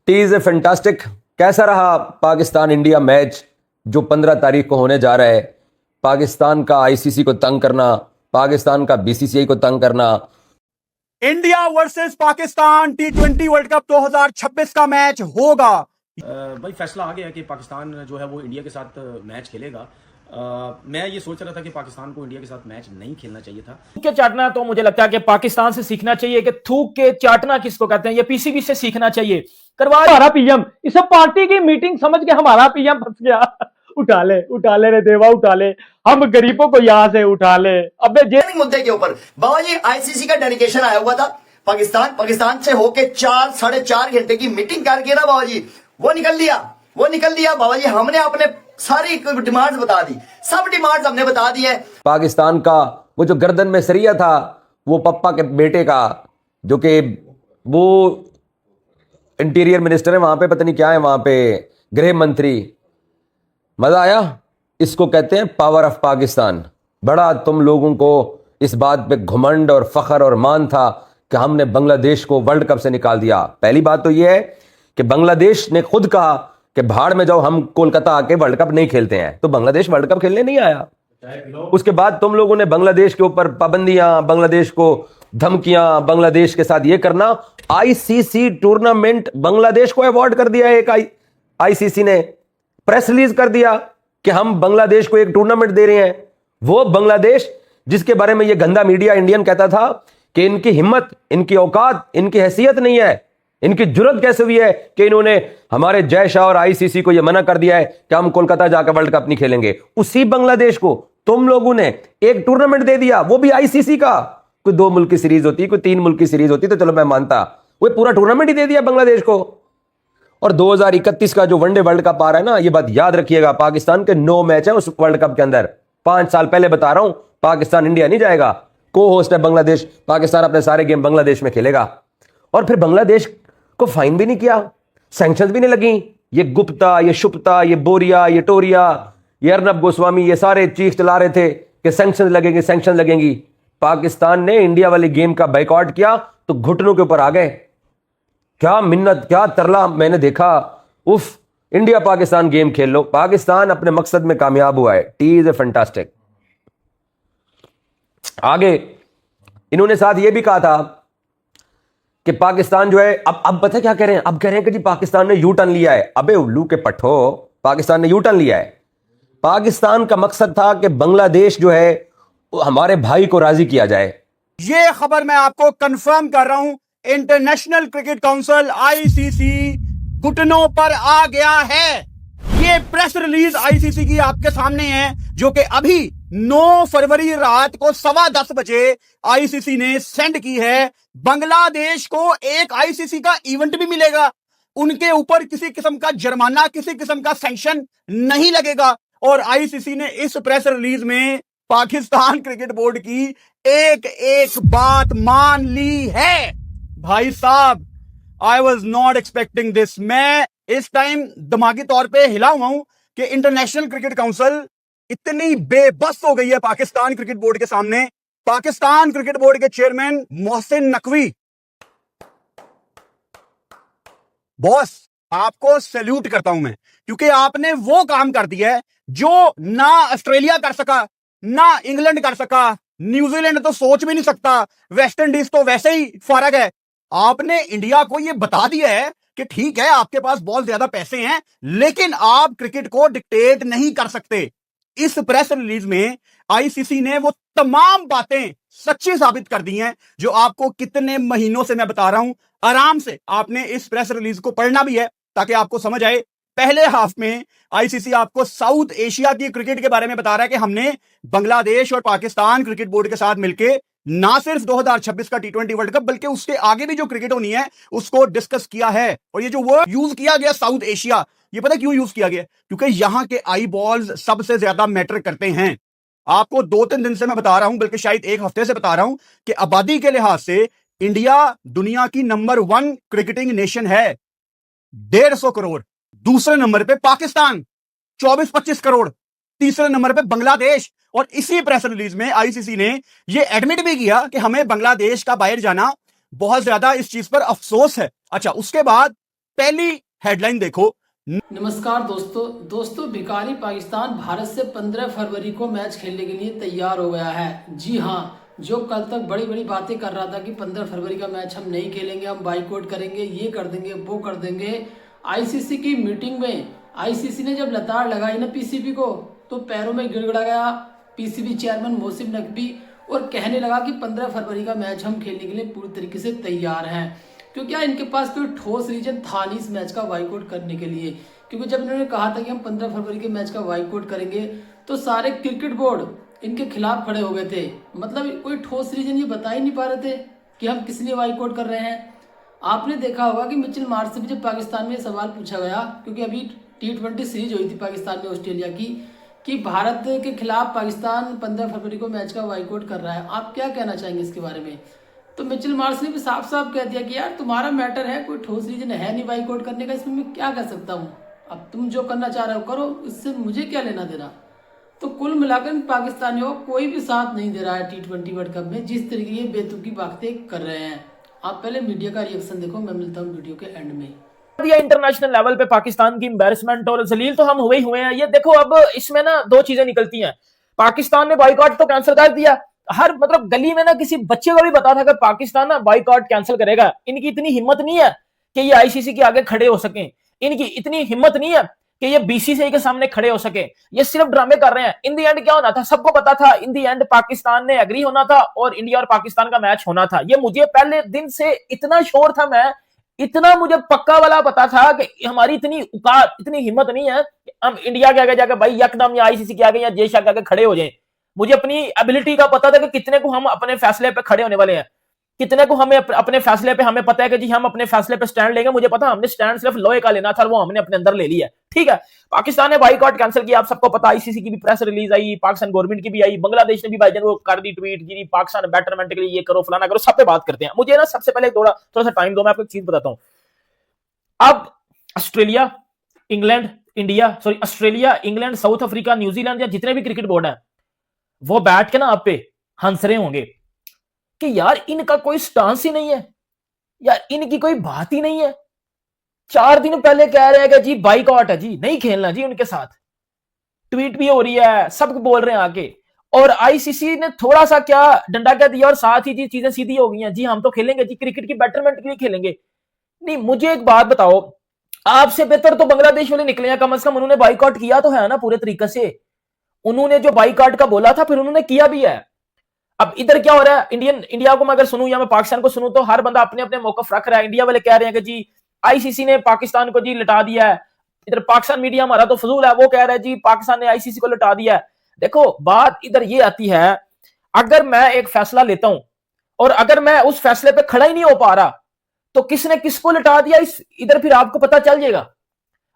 Tease ए fantastic. कैसा रहा Pakistan India match जो 15 तारीख को होने जा रहा है? पाकिस्तान का आईसीसी को तंग करना, पाकिस्तान का बीसीसीआई को तंग करना। इंडिया वर्सेस पाकिस्तान टी20 वर्ल्ड कप 2026 का मैच होगा। भाई फैसला आ गया कि पाकिस्तान जो है वो इंडिया के साथ मैच खेलेगा। मैं ये सोच रहा था कि पाकिस्तान को इंडिया के साथ मैच नहीं खेलना चाहिए था। थूक के चाटना तो मुझे लगता है कि पाकिस्तान से सीखना चाहिए कि थूक के चाटना किसको कहते हैं, ये पीसीबी से सीखना चाहिए। करवा हमारा पीएम इसे पार्टी की मीटिंग समझ के हमारा पीएम फंस गया। उठा ले रे देवा, उठा ले, हम गरीबों को यहां से उठा ले। अबे जे मुद्दे के ऊपर बाबा जी आईसीसी का डेलीगेशन आया हुआ था। पाकिस्तान से होके 4-4.5 घंटे की मीटिंग करके ना बाबा जी वो निकल लिया बाबा जी। हमने अपने सारी डिमांड्स बता दी, सब डिमांड्स हमने बता दी है। पाकिस्तान का वो जो गर्दन में सरिया था, वो पप्पा के बेटे का, जो कि वो इंटीरियर मिनिस्टर है वहां पे, पता नहीं क्या है वहां पे, गृह मंत्री। मजा आया? इसको कहते हैं पावर ऑफ पाकिस्तान। बड़ा तुम लोगों को इस बात पे घमंड और फख्र और मान था कि हमने बांग्लादेश को वर्ल्ड कप से निकाल दिया। पहली बात तो यह है कि बांग्लादेश ने खुद कहा कि भाड़ में जाओ, हम कोलकाता आके वर्ल्ड कप नहीं खेलते हैं। तो बांग्लादेश वर्ल्ड कप खेलने नहीं आया। उसके बाद तुम लोगों ने बांग्लादेश के ऊपर पाबंदियां, बांग्लादेश को धमकियां, बांग्लादेश के साथ ये करना। आईसीसी टूर्नामेंट बांग्लादेश को अवॉर्ड कर दिया। एक आईसीसी ने प्रेस रिलीज कर दिया कि हम बांग्लादेश को एक टूर्नामेंट दे रहे हैं। वो बांग्लादेश जिसके बारे में ये गंदा मीडिया इंडियन कहता था कि इनकी हिम्मत, इनकी औकात, इनकी हैसियत नहीं है, इनकी जुर्रत कैसे हुई है कि इन्होंने हमारे जय शाह और आईसीसी को यह मना कर दिया है कि हम कोलकाता जाकर वर्ल्ड कप नहीं खेलेंगे। उसी बांग्लादेश को तुम लोगों ने एक टूर्नामेंट दे दिया, वो भी आईसीसी का। कोई 2 मुल्क की सीरीज होती, कोई 3 मुल्क की सीरीज होती तो चलो मैं मानता, वो पूरा टूर्नामेंट ही दे दिया बांग्लादेश को। और 2031 का जो वनडे वर्ल्ड कप आ रहा है ना, ये बात याद रखिएगा, पाकिस्तान के 9 मैच है उस वर्ल्ड कप के अंदर। 5 साल पहले बता रहा हूं, पाकिस्तान इंडिया नहीं जाएगा। को होस्ट है बांग्लादेश, पाकिस्तान अपने सारे गेम बांग्लादेश में खेलेगा। और फिर बांग्लादेश को फाइन भी नहीं किया, सैंक्शंस भी नहीं लगी। ये गुप्ता, ये शुप्ता, ये बोरिया, ये टोरिया, ये अर्नब गोस्वामी, ये सारे चीख चला रहे थे कि सैंक्शन लगेंगी। पाकिस्तान ने इंडिया वाली गेम का बाइकआउट किया तो घुटनों के ऊपर आ गए। क्या मिन्नत, क्या तरला मैंने देखा। उफ, इंडिया पाकिस्तान गेम खेल लो। पाकिस्तान अपने मकसद में कामयाब हुआ है। T is a fantastic. आगे इन्होंने साथ ये भी कहा था कि पाकिस्तान जो है, अब पता है क्या कह रहे हैं? अब कह रहे हैं कि जी पाकिस्तान ने यू टर्न लिया है। अबे उल्लू के पट्टो, पाकिस्तान ने यू टर्न लिया है। पाकिस्तान का मकसद था कि बांग्लादेश जो है हमारे भाई को राजी किया जाए। ये खबर मैं आपको कंफर्म कर रहा हूं, इंटरनेशनल क्रिकेट काउंसिल आईसीसी घुटनों पर आ गया है। ये प्रेस रिलीज आईसीसी की आपके सामने है, जो कि अभी 9 फरवरी रात को 10:15 बजे आईसीसी ने सेंड की है। बांग्लादेश को एक आईसीसी का इवेंट भी मिलेगा, उनके ऊपर किसी किस्म का जुर्माना, किसी किस्म का सैंक्शन नहीं लगेगा। और आईसीसी ने इस प्रेस रिलीज में पाकिस्तान क्रिकेट बोर्ड की एक बात मान ली है। भाई साहब, I was not expecting this. मैं इस टाइम दिमागी तौर पे हिला हुआ हूं कि इंटरनेशनल क्रिकेट काउंसिल इतनी बेबस हो गई है पाकिस्तान क्रिकेट बोर्ड के सामने। पाकिस्तान क्रिकेट बोर्ड के चेयरमैन मोहसिन नकवी, बॉस आपको सैल्यूट करता हूं मैं, क्योंकि आपने वो काम कर दिया है जो ना ऑस्ट्रेलिया कर सका, ना इंग्लैंड कर सका, न्यूजीलैंड तो सोच भी नहीं सकता, वेस्ट इंडीज तो वैसे ही फारग है। आपने इंडिया को यह बता दिया है कि ठीक है, आपके पास बहुत ज्यादा पैसे हैं, लेकिन आप क्रिकेट को डिक्टेट नहीं कर सकते। इस प्रेस रिलीज में आईसीसी ने वो तमाम बातें सच्ची साबित कर दी हैं जो आपको कितने महीनों से मैं बता रहा हूं। आराम से आपने इस प्रेस रिलीज को पढ़ना भी है ताकि आपको समझ आए। पहले हाफ में आईसीसी आपको साउथ एशिया की क्रिकेट के बारे में बता रहा है कि हमने बांग्लादेश और पाकिस्तान क्रिकेट बोर्ड के साथ मिलकर ना सिर्फ 2026 का टी20 वर्ल्ड कप, बल्कि उसके आगे भी जो क्रिकेट होनी है उसको डिस्कस किया है। और ये जो वर्ड यूज किया गया साउथ एशिया, ये पता क्यों यूज किया गया? क्योंकि यहां के आई बॉल्स सबसे ज्यादा मैटर करते हैं। आपको 2-3 दिन से मैं बता रहा हूं, बल्कि शायद 1 हफ्ते से बता रहा हूं कि आबादी के लिहाज से इंडिया दुनिया की नंबर 1 क्रिकेटिंग नेशन है, 150 करोड़। दूसरे नंबर पे पाकिस्तान 24-25 करोड़, तीसरे नंबर पे बांग्लादेश। और इसी प्रेस रिलीज में आईसीसी ने यह एडमिट भी किया कि हमें बांग्लादेश का बाहर जाना बहुत ज्यादा इस चीज पर अफसोस है। अच्छा, उसके बाद पहली हेडलाइन देखो। नमस्कार दोस्तों भिखारी पाकिस्तान भारत से 15 फरवरी को मैच खेलने के लिए तैयार हो गया है। जी हाँ, जो कल तक बड़ी बड़ी बातें कर रहा था कि 15 फरवरी का मैच हम नहीं खेलेंगे, हम बाइकआउट करेंगे, ये कर देंगे, वो कर देंगे। आईसीसी की मीटिंग में आईसीसी ने जब लताड़ लगाई ना पीसीबी को, तो पैरों में गिड़गड़ा गया पीसीबी चेयरमैन मोहसिन नकवी और कहने लगा कि 15 फरवरी का मैच हम खेलने के लिए पूरी तरीके से तैयार हैं, क्योंकि इनके पास कोई ठोस रीजन था नहीं इस मैच का बाइकआउट करने के लिए। क्योंकि जब इन्होंने कहा था कि हम 15 फरवरी के मैच का बाइकआउट करेंगे, तो सारे क्रिकेट बोर्ड इनके खिलाफ खड़े हो गए थे। मतलब कोई ठोस रीजन ये बता ही नहीं पा रहे थे कि हम किस लिए बाइकआउट कर रहे हैं। आपने देखा होगा कि मिचेल मार्श से भी जब पाकिस्तान में सवाल पूछा गया, क्योंकि अभी T20 सीरीज हुई थी पाकिस्तान में ऑस्ट्रेलिया की, कि भारत के खिलाफ पाकिस्तान 15 फरवरी को मैच का बाइकआउट कर रहा है, आप क्या कहना चाहेंगे इसके बारे में। तो मिचेल मार्श ने भी साफ साफ कह दिया कि यार तुम्हारा मैटर है, कोई ठोस रीजन है नहीं बाइकआउट करने का, इसमें मैं क्या कर सकता हूँ, अब तुम जो करना चाह रहे हो करो, इससे मुझे क्या लेना देना। तो कुल मिलाकर पाकिस्तानियों को कोई भी साथ नहीं दे रहा है T20 वर्ल्ड कप में, जिस तरीके की बेतुकी बातें कर रहे हैं। आप पहले मीडिया का रिएक्शन देखो, मैं मिलता हूँ वीडियो के एंड में। दिया इंटरनेशनल लेवल पे पाकिस्तान की एम्बैरेसमेंट और जलील तो हम हुए ही हुए हैं। ये देखो, अब इसमें ना दो चीजें निकलती हैं। पाकिस्तान ने बाइकआउट तो कैंसिल कर दिया, हर मतलब गली में ना किसी बच्चे को भी पता था कि पाकिस्तान ना बाइकआउट कैंसिल करेगा। इनकी इतनी हिम्मत नहीं है कि ये आईसीसी के आगे खड़े हो सकें, इनकी इतनी हिम्मत नहीं है कि ये बीसीसीआई के सामने खड़े हो सके। ये सिर्फ ड्रामे कर रहे हैं। इन दी एंड क्या होना था, सबको पता था। इन दी एंड पाकिस्तान ने एग्री होना था और इंडिया और पाकिस्तान का मैच होना था। ये मुझे पहले दिन से इतना श्योर था, मैं इतना मुझे पक्का वाला पता था कि हमारी इतनी औकात, इतनी हिम्मत नहीं है कि हम इंडिया के आगे जाकर भाई यकदम या आईसीसी के आगे या जेशा के आगे खड़े हो जाएं। मुझे अपनी एबिलिटी का पता था कि कितने को हम अपने फैसले पे खड़े होने वाले हैं, कितने को हमें अपने फैसले पे हमें पता है कि जी हम अपने फैसले पे स्टैंड लेंगे। मुझे पता हमने स्टैंड सिर्फ लोहे का लेना था, वो हमने अपने अंदर ले लिया। ठीक है, पाकिस्तान ने बाइकआउट कैंसिल किया, आप सबको पता। आईसीसी की भी प्रेस रिलीज आई, पाकिस्तान गवर्नमेंट की भी आई, बांग्लादेश ने भी भाईजान वो कर दी ट्वीट जी पाकिस्तान बेटरमेंट के लिए ये करो फलाना करो, सब पे बात करते हैं। मुझे ना सबसे पहले थोड़ा सा टाइम दो, मैं आपको एक चीज बताता हूं। अब Australia, England, Australia, England, south Africa, New Zealand या जितने भी क्रिकेट बोर्ड हैं, वो बैठ के ना आप पे हंस रहे होंगे कि यार इनका कोई स्टांस ही नहीं है, यार इनकी कोई बात ही नहीं है। 4 दिन पहले कह रहे हैं कि जी बाइकआउट है, जी नहीं खेलना जी उनके साथ, ट्वीट भी हो रही है, सब बोल रहे हैं आके, और आईसीसी ने थोड़ा सा क्या डंडा क्या दिया और साथ ही जी चीजें सीधी हो गई हैं, जी हम तो खेलेंगे जी, क्रिकेट की बेटरमेंट के लिए खेलेंगे। नहीं, मुझे एक बात बताओ, आपसे बेहतर तो बांग्लादेश वाले निकले हैं, कम से कम उन्होंने बाइकआउट किया तो है ना पूरे तरीके से। उन्होंने जो बाइकआउट का बोला था फिर उन्होंने किया भी है। अब इधर क्या हो रहा है, इंडिया को मैं अगर सुनूं या मैं पाकिस्तान को सुनूं, तो हर बंदा अपने अपने मौकफ रख रहा है। इंडिया वाले कह रहे हैं कि जी आईसीसी ने पाकिस्तान को जी लिटा दिया है, इधर पाकिस्तान मीडिया हमारा तो फजूल है, वो कह रहा है जी पाकिस्तान ने आईसीसी को लिटा दिया है। देखो बात इधर ये आती है, अगर मैं एक फैसला लेता हूं और अगर मैं उस फैसले पे खड़ा ही नहीं हो पा रहा, तो किसने किसको लिटा दिया इधर फिर आपको पता चल जाएगा।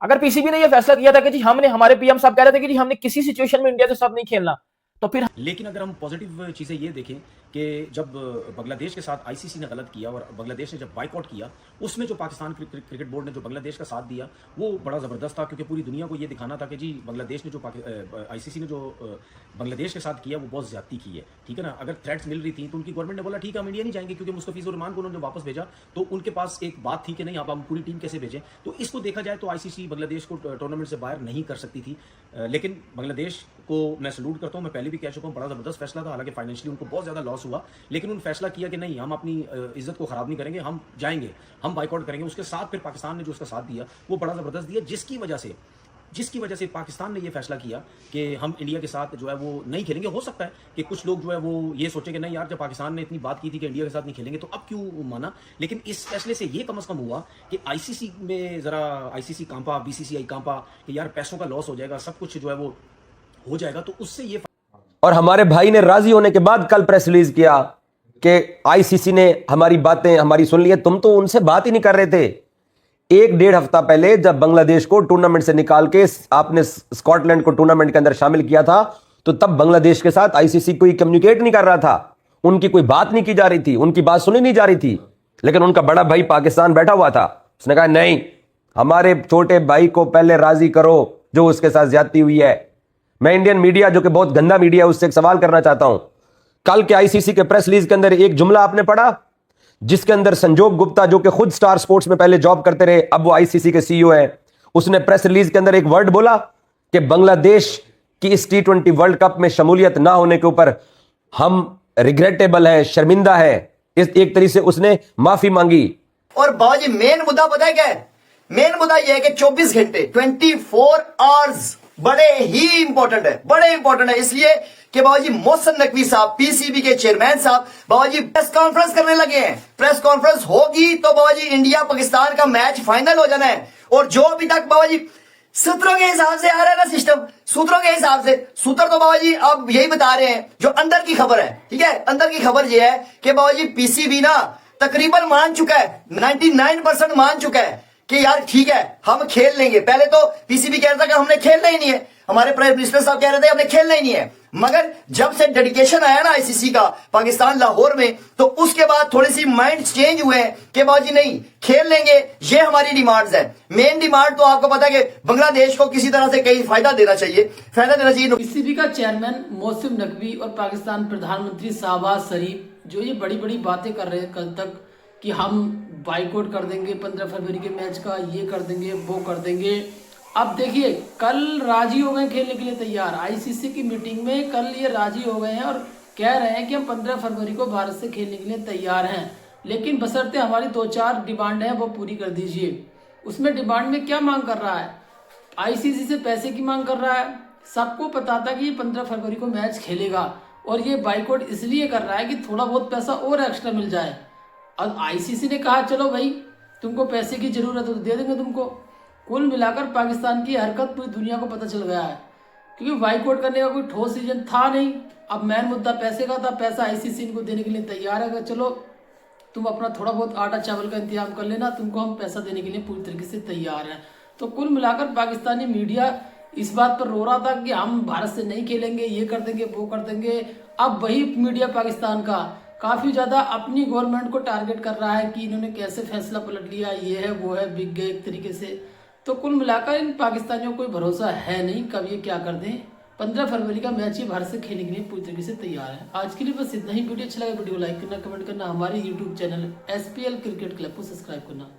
अगर पीसीबी ने यह फैसला किया था कि जी हमने, हमारे पीएम साहब कह रहे थे कि जी हमने किसी सिचुएशन में इंडिया के साथ नहीं खेलना, तो फिर लेकिन अगर हम पॉजिटिव चीज़ें ये देखें कि जब बांग्लादेश के साथ आईसीसी ने गलत किया और बांग्लादेश ने जब बाइकआउट किया, उसमें जो पाकिस्तान क्रिकेट बोर्ड ने जो बांग्लादेश का साथ दिया वो बड़ा ज़बरदस्त था, क्योंकि पूरी दुनिया को ये दिखाना था कि जी बांग्लादेश ने जो आईसीसी ने जो बांग्लादेश के साथ किया वो बहुत ज्यादती की है। ठीक है ना, अगर थ्रेट्स मिल रही थी तो उनकी गवर्नमेंट ने बोला ठीक है हम इंडिया नहीं जाएंगे, क्योंकि मुस्तफिजुर रहमान को उन्होंने वापस भेजा तो उनके पास एक बात थी कि नहीं अब हम पूरी टीम कैसे भेजें। तो इसको देखा जाए तो आईसीसी बांग्लादेश को टूर्नामेंट से बाहर नहीं कर सकती थी, लेकिन बांग्लादेश को मैं सैल्यूट करता हूं। मैं पहले भी कह चुका हूं बड़ा ज़बरदस्त फैसला था, हालांकि फाइनेंशियली उनको बहुत ज़्यादा लॉस हुआ, लेकिन उन्होंने फैसला किया कि नहीं हम अपनी इज्जत को ख़राब नहीं करेंगे, हम जाएंगे, हम बाइकआउट करेंगे। उसके साथ फिर पाकिस्तान ने जो उसका साथ दिया वो बड़ा ज़बरदस्त दिया, जिसकी वजह से पाकिस्तान ने ये फैसला किया कि हम इंडिया के साथ जो है वो नहीं खेलेंगे। हो सकता है कि कुछ लोग जो है वो ये सोचे कि नहीं यार जब पाकिस्तान ने इतनी बात की थी कि इंडिया के साथ नहीं खेलेंगे तो अब क्यों माना, लेकिन इस फैसले से ये कम से कम हुआ कि आईसीसी में ज़रा आईसीसी कांपा, बीसीसीआई कांपा कि यार पैसों का लॉस हो जाएगा, सब कुछ जो है वो हो जाएगा। तो उससे ये, और हमारे भाई ने राजी होने के बाद कल प्रेस रिलीज किया कि आईसीसी ने हमारी बातें हमारी सुन ली है। तुम तो उनसे बात ही नहीं कर रहे थे। 1-1.5 हफ्ता पहले जब बांग्लादेश को टूर्नामेंट से निकाल के आपने स्कॉटलैंड को टूर्नामेंट के अंदर शामिल किया था, तो तब बांग्लादेश के साथ आईसीसी कोई कम्युनिकेट नहीं कर रहा था, उनकी कोई बात नहीं की जा रही थी, उनकी बात सुनी नहीं जा रही थी। लेकिन उनका बड़ा भाई पाकिस्तान बैठा हुआ था, उसने कहा नहीं हमारे छोटे भाई को पहले राजी करो जो उसके साथ ज्यादती हुई है। मैं इंडियन मीडिया जो कि बहुत गंदा मीडिया उससे एक सवाल करना चाहता हूं। कल के आईसीसी के प्रेस रिलीज के अंदर एक जुमला आपने पढ़ा जिसके अंदर संजोग गुप्ता, जो कि खुद स्टार स्पोर्ट्स में पहले जॉब करते रहे, अब वो आईसीसी के सीईओ हैं, उसने प्रेस रिलीज के अंदर एक वर्ड बोला कि बांग्लादेश की इस T20 वर्ल्ड कप में शमूलियत ना होने के ऊपर हम रिग्रेटेबल है, शर्मिंदा है। इस एक तरीके से उसने माफी मांगी। और बाबा जी मेन मुद्दा पता है क्या है? मेन मुद्दा यह है कि 24 घंटे 24 आवर्स बड़े ही इंपॉर्टेंट है, बड़े इंपॉर्टेंट है। इसलिए कि बाबा जी मोहसिन नकवी साहब, पीसीबी के चेयरमैन साहब, बाबा जी प्रेस कॉन्फ्रेंस करने लगे हैं। प्रेस कॉन्फ्रेंस होगी तो बाबा जी इंडिया पाकिस्तान का मैच फाइनल हो जाना है। और जो अभी तक बाबा जी सूत्रों के हिसाब से आ रहा है ना सिस्टम, सूत्रों के हिसाब से, सूत्र तो बाबा जी अब यही बता रहे हैं जो अंदर की खबर है, ठीक है। अंदर की खबर यह है कि बाबा जी पीसीबी ना तकरीबन मान चुका है, 99% मान चुका है कि यार ठीक है हम खेल लेंगे। पहले तो पीसीबी कह रहा था कि हमने खेलना ही नहीं है, हमारे प्राइम मिनिस्टर साहब कह रहे थे हमने खेलना ही नहीं है। मगर जब से डेडिकेशन आया ना आईसीसी का पाकिस्तान लाहौर में, तो उसके बाद थोड़ी सी माइंड चेंज हुए हैं कि बाजी नहीं खेल लेंगे, ये हमारी डिमांड्स है। मेन डिमांड तो आपको पता है कि बांग्लादेश को किसी तरह से कहीं फायदा देना चाहिए, फायदा देना चाहिए। पीसीबी का चेयरमैन मोहसिन नकवी और पाकिस्तान प्रधानमंत्री शहबाज शरीफ जो ये बड़ी बड़ी बातें कर रहे हैं कल तक कि हम बाइकआउट कर देंगे 15 फरवरी के मैच का, ये कर देंगे वो कर देंगे। अब देखिए कल राजी हो गए खेलने के लिए तैयार, आईसीसी की मीटिंग में कल ये राजी हो गए हैं और कह रहे हैं कि हम 15 फरवरी को भारत से खेलने के लिए तैयार हैं, लेकिन बशर्ते हमारी 2-4 डिमांड है वो पूरी कर दीजिए। उसमें डिमांड में क्या मांग कर रहा है? आईसीसी से पैसे की मांग कर रहा है। सबको पता था कि ये 15 फरवरी को मैच खेलेगा और ये बाइकआउट इसलिए कर रहा है कि थोड़ा बहुत पैसा और एक्स्ट्रा मिल जाए। अब आईसीसी ने कहा चलो भाई तुमको पैसे की जरूरत है तो दे देंगे तुमको। कुल मिलाकर पाकिस्तान की हरकत पूरी दुनिया को पता चल गया है, क्योंकि बाइकआउट करने का कोई ठोस रीजन था नहीं। अब मेन मुद्दा पैसे का था, पैसा आईसीसी इनको देने के लिए तैयार है कि चलो तुम अपना थोड़ा बहुत आटा चावल का इंतजाम कर लेना, तुमको हम पैसा देने के लिए पूरी तरीके से तैयार हैं। तो कुल मिलाकर पाकिस्तानी मीडिया इस बात पर रो रहा था कि हम भारत से नहीं खेलेंगे, ये कर देंगे वो कर देंगे। अब वही मीडिया पाकिस्तान का काफी ज्यादा अपनी गवर्नमेंट को टारगेट कर रहा है कि इन्होंने कैसे फैसला पलट लिया, ये है वो है, बिक गए एक तरीके से। तो कुल मिलाकर इन पाकिस्तानियों को कोई भरोसा है नहीं कब ये क्या कर दें। 15 फरवरी का मैच ही भारत से खेलने के लिए पूरी तरीके से तैयार है। आज के लिए बस इतना ही। वीडियो अच्छा लगा वीडियो लाइक करना, कमेंट करना, हमारे YouTube channel SPL cricket club को सब्सक्राइब करना।